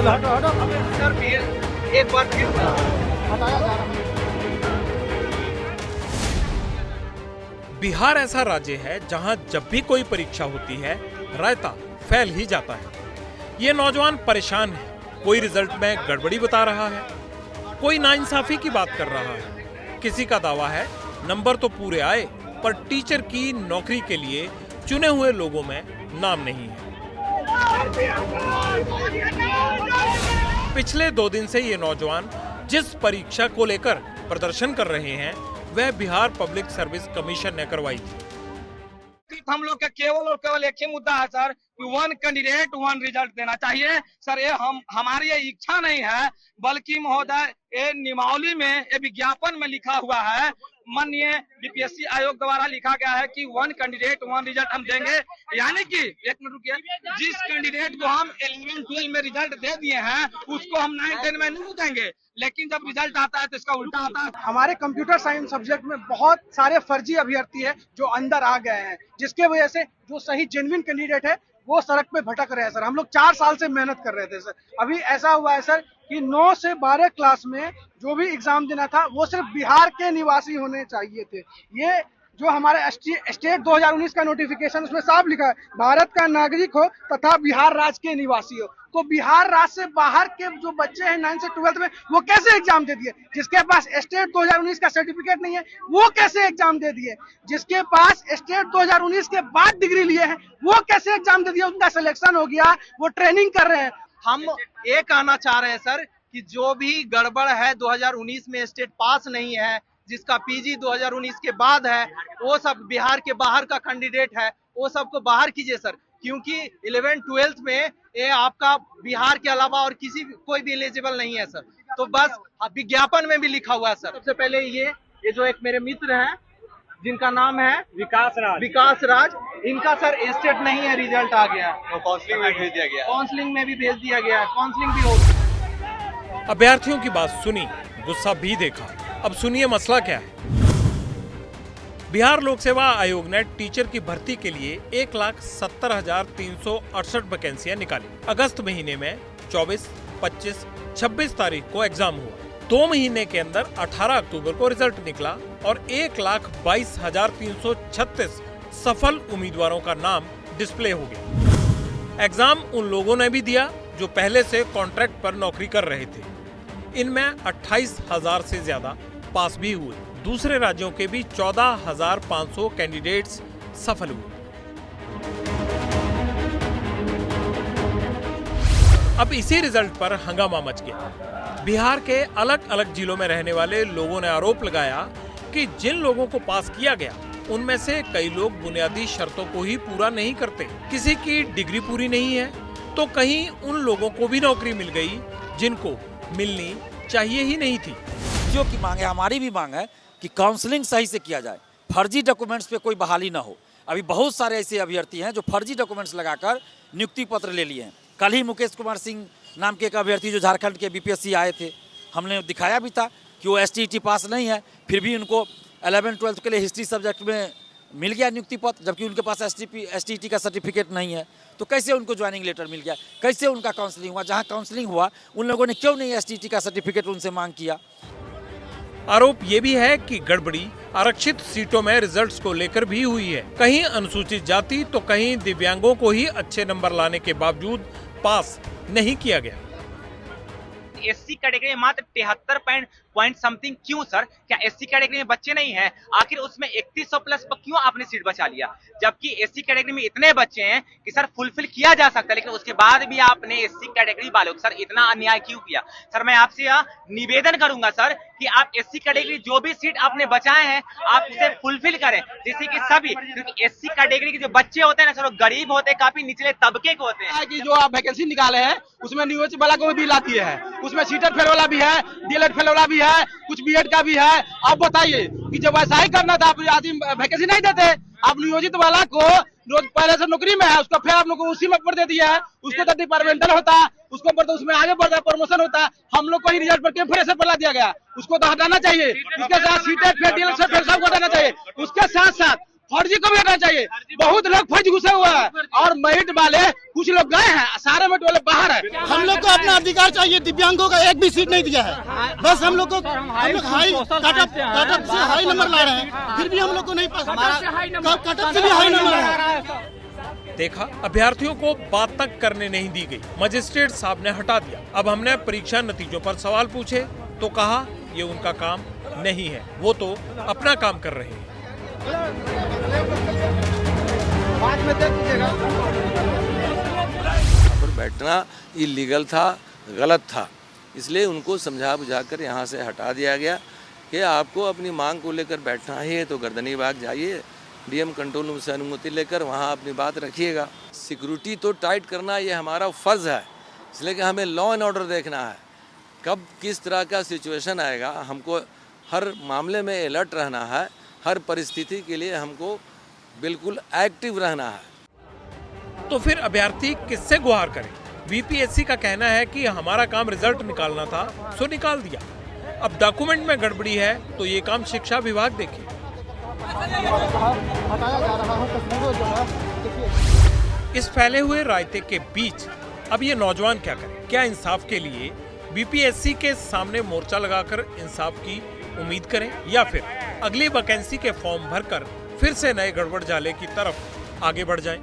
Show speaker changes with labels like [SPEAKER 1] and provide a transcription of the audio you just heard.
[SPEAKER 1] Sir फिर एक बार फिर
[SPEAKER 2] हटाया जा रहा है।
[SPEAKER 3] बिहार ऐसा राज्य है जहां जब भी कोई परीक्षा होती है रायता फैल ही जाता है। ये नौजवान परेशान है, कोई रिजल्ट में गड़बड़ी बता रहा है, कोई नाइंसाफी की बात कर रहा है। किसी का दावा है नंबर तो पूरे आए पर टीचर की नौकरी के लिए चुने हुए लोगों में नाम नहीं है। पिछले 2 दिन से ये नौजवान जिस परीक्षा को लेकर प्रदर्शन कर रहे हैं वह बिहार पब्लिक सर्विस कमीशन ने करवाई थी।
[SPEAKER 1] हम लोग का केवल और केवल एक ही मुद्दा है सर कि 1 कैंडिडेट 1 रिजल्ट देना चाहिए सर। ये हमारी ये इच्छा नहीं है, बल्कि महोदय ये नियमावली में ये विज्ञापन में लिखा हुआ है, माननीय बीपीएससी आयोग द्वारा लिखा गया है कि 1 कैंडिडेट 1 रिजल्ट हम देंगे। यानी कि एक मिनट रुकिए, जिस कैंडिडेट को हम 11-12 में रिजल्ट दे दिए हैं उसको हम 9-10 में नहीं देंगे, लेकिन जब रिजल्ट आता है तो इसका उल्टा आता है।
[SPEAKER 2] हमारे कंप्यूटर साइंस सब्जेक्ट में बहुत सारे फर्जी अभ्यर्थी है जो अंदर आ गए हैं, जिसके वजह से जो सही जेन्युइन कैंडिडेट है वो सड़क पे भटक रहे हैं सर। हम लोग 4 साल से मेहनत कर रहे थे सर। अभी ऐसा हुआ है सर कि 9 से 12 क्लास में जो भी एग्जाम देना था वो सिर्फ बिहार के निवासी होने चाहिए थे। ये जो हमारे स्टेट 2019 का नोटिफिकेशन उसमें साफ लिखा है भारत का नागरिक हो तथा बिहार राज्य के निवासी हो। तो बिहार राज्य से बाहर के जो बच्चे हैं 9 से 12 में वो कैसे एग्जाम दे दिए? जिसके पास स्टेट 2019 का सर्टिफिकेट नहीं है वो कैसे एग्जाम दे दिए? जिसके पास स्टेट 2019 के बाद डिग्री लिए हैं वो कैसे एग्जाम दे दिए? उनका सिलेक्शन हो गया, वो ट्रेनिंग कर रहे हैं।
[SPEAKER 1] हम ये कहना चाह रहे हैं सर कि जो भी गड़बड़ है 2019 में स्टेट पास नहीं है, जिसका पीजी 2019 के बाद है, वो सब बिहार के बाहर का कैंडिडेट है, वो सबको बाहर कीजिए सर, क्योंकि 11-12 में ये आपका बिहार के अलावा और कोई भी एलिजिबल नहीं है सर। तो बस विज्ञापन में भी लिखा हुआ है सर। सबसे पहले ये जो एक मेरे मित्र हैं जिनका नाम है विकास राज, इनका सर स्टेट नहीं है, रिजल्ट आ गया तो काउंसलिंग में भेज दिया गया, काउंसलिंग में भी भेज दिया गया, काउंसलिंग भी हो।
[SPEAKER 3] अभ्यर्थियों की बात सुनी, गुस्सा भी देखा, अब सुनिए मसला क्या है। बिहार लोक सेवा आयोग ने टीचर की भर्ती के लिए 1,70,368 वैकेंसियां निकाली। अगस्त महीने में 24, 25, 26 तारीख को एग्जाम हुआ। 2 महीने के अंदर 18 अक्टूबर को रिजल्ट निकला और 1,22,336 सफल उम्मीदवारों का नाम डिस्प्ले हो गया। एग्जाम उन लोगों ने भी दिया जो पहले से कॉन्ट्रैक्ट पर नौकरी कर रहे थे। इनमें 28,000 से ज्यादा पास भी हुए। दूसरे राज्यों के भी 14,500 कैंडिडेट्स सफल हुए। अब इसी रिजल्ट पर हंगामा मच गया। बिहार के अलग अलग जिलों में रहने वाले लोगों ने आरोप लगाया कि जिन लोगों को पास किया गया उनमें से कई लोग बुनियादी शर्तों को ही पूरा नहीं करते। किसी की डिग्री पूरी नहीं है तो कहीं उन लोगों को भी नौकरी मिल गई जिनको मिलनी चाहिए ही नहीं थी।
[SPEAKER 4] जो की मांग है, हमारी भी मांग है कि काउंसलिंग सही से किया जाए, फर्जी डॉक्यूमेंट्स पे कोई बहाली ना हो। अभी बहुत सारे ऐसे अभ्यर्थी हैं जो फर्जी डॉक्यूमेंट्स लगाकर नियुक्ति पत्र ले लिए हैं। कल ही मुकेश कुमार सिंह नाम के एक अभ्यर्थी जो झारखंड के बीपीएससी आए थे, हमने दिखाया भी था कि वो एसटीईटी पास नहीं है, फिर भी उनको 11-12 के लिए हिस्ट्री सब्जेक्ट में मिल गया नियुक्ति पत्र, जबकि उनके पास एसटीईटी का सर्टिफिकेट नहीं है। तो कैसे उनको ज्वाइनिंग लेटर मिल गया? कैसे उनका काउंसलिंग हुआ? जहाँ काउंसलिंग हुआ उन लोगों ने क्यों नहीं एसटीईटी का सर्टिफिकेट उनसे मांग किया?
[SPEAKER 3] आरोप ये भी है कि गड़बड़ी आरक्षित सीटों में रिजल्ट्स को लेकर भी हुई है। कहीं अनुसूचित जाति तो कहीं दिव्यांगों को ही अच्छे नंबर लाने के बावजूद पास नहीं किया गया।
[SPEAKER 5] एससी कैटेगरी में मात्र 73 पॉइंट समथिंग क्यों सर? क्या एससी कैटेगरी में बच्चे नहीं हैं? आखिर उसमें 3100 प्लस पर क्यों आपने सीट बचा लिया? जबकि एससी कैटेगरी में इतने बच्चे हैं कि सर फुलफिल किया जा सकता है, लेकिन उसके बाद भी आपने एससी कैटेगरी वालों को सर इतना अन्याय क्यों किया? सर मैं आपसे यह निवेदन करूंगा सर कि आप एससी कैटेगरी जो भी सीट आपने बचाए हैं आप उसे फुलफिल करें, जिससे कि सभी, क्योंकि एससी कैटेगरी के जो बच्चे होते हैं ना सर वो गरीब होते हैं, काफी निचले तबके के होते हैं।
[SPEAKER 1] कि जो आप वैकेंसी निकाले हैं उसमें नियोजित वाला को भी लाती है, उसमें सीटेड फेल वाला भी है, डीएलएड फेल वाला भी है, कुछ बीएड का भी है। आप बताइए कि जब ऐसा ही करना था आप आदमी वैकेंसी नहीं देते, आप नियोजित वाला को रोज पहले से नौकरी में है उसका फिर आप लोग को उसी में पर दे दिया है, उसको तो डिपार्टमेंटल होता है, उसको पर तो उसमें आगे बढ़ता है, प्रमोशन होता है। हम लोग को ही रिजल्ट पर क्यों फिर से पढ़ा दिया गया? उसको तो हटाना चाहिए। उसके साथ सीटेड फेल डीएलएड से फिर सब हटाना चाहिए। उसके साथ साथ
[SPEAKER 2] फर्जी को भी हटाना चाहिए। बहुत लोग फर्जी घुसे हुए हैं और मेरिट वाले कुछ लोग गए हैं, सारे मेरिट वाले बाहर है।
[SPEAKER 6] हम लोग को अपना अधिकार चाहिए। दिव्यांगों का एक भी सीट नहीं दिया है। बस हम लोग हाई कटअप से हाई नंबर ला रहे हैं, फिर भी हम लोग को नहीं पास। कटअप से भी हाई नंबर है।
[SPEAKER 3] देखा, अभ्यर्थियों को बात तक करने नहीं दी गई। मजिस्ट्रेट साहब ने हटा दिया। अब हमने परीक्षा नतीजों पर सवाल पूछे तो कहा ये उनका काम नहीं है, वो तो अपना काम कर रहे हैं।
[SPEAKER 7] पर बैठना इलीगल था, गलत था, इसलिए उनको समझा बुझाकर यहाँ से हटा दिया गया कि आपको अपनी मांग को लेकर बैठना ही है तो गर्दनी बाग जाइए, डीएम कंट्रोल रूम से अनुमति लेकर वहाँ अपनी बात रखिएगा। सिक्योरिटी तो टाइट करना ये हमारा फ़र्ज़ है, इसलिए कि हमें लॉ एंड ऑर्डर देखना है। कब किस तरह का सिचुएशन आएगा, हमको हर मामले में अलर्ट रहना है। हर परिस्थिति के लिए हमको बिल्कुल एक्टिव रहना है।
[SPEAKER 3] तो फिर अभ्यर्थी किससे गुहार करें? बीपीएससी का कहना है कि हमारा काम रिजल्ट निकालना था, सो निकाल दिया। अब डॉक्यूमेंट में गड़बड़ी है तो ये काम शिक्षा विभाग देखे। इस फैले हुए रायते के बीच अब ये नौजवान क्या करें? क्या इंसाफ के लिए बीपीएससी के सामने मोर्चा लगाकर इंसाफ की उम्मीद करें या फिर अगली वैकेंसी के फॉर्म भरकर फिर से नए गड़बड़ जाले की तरफ आगे बढ़ जाएं?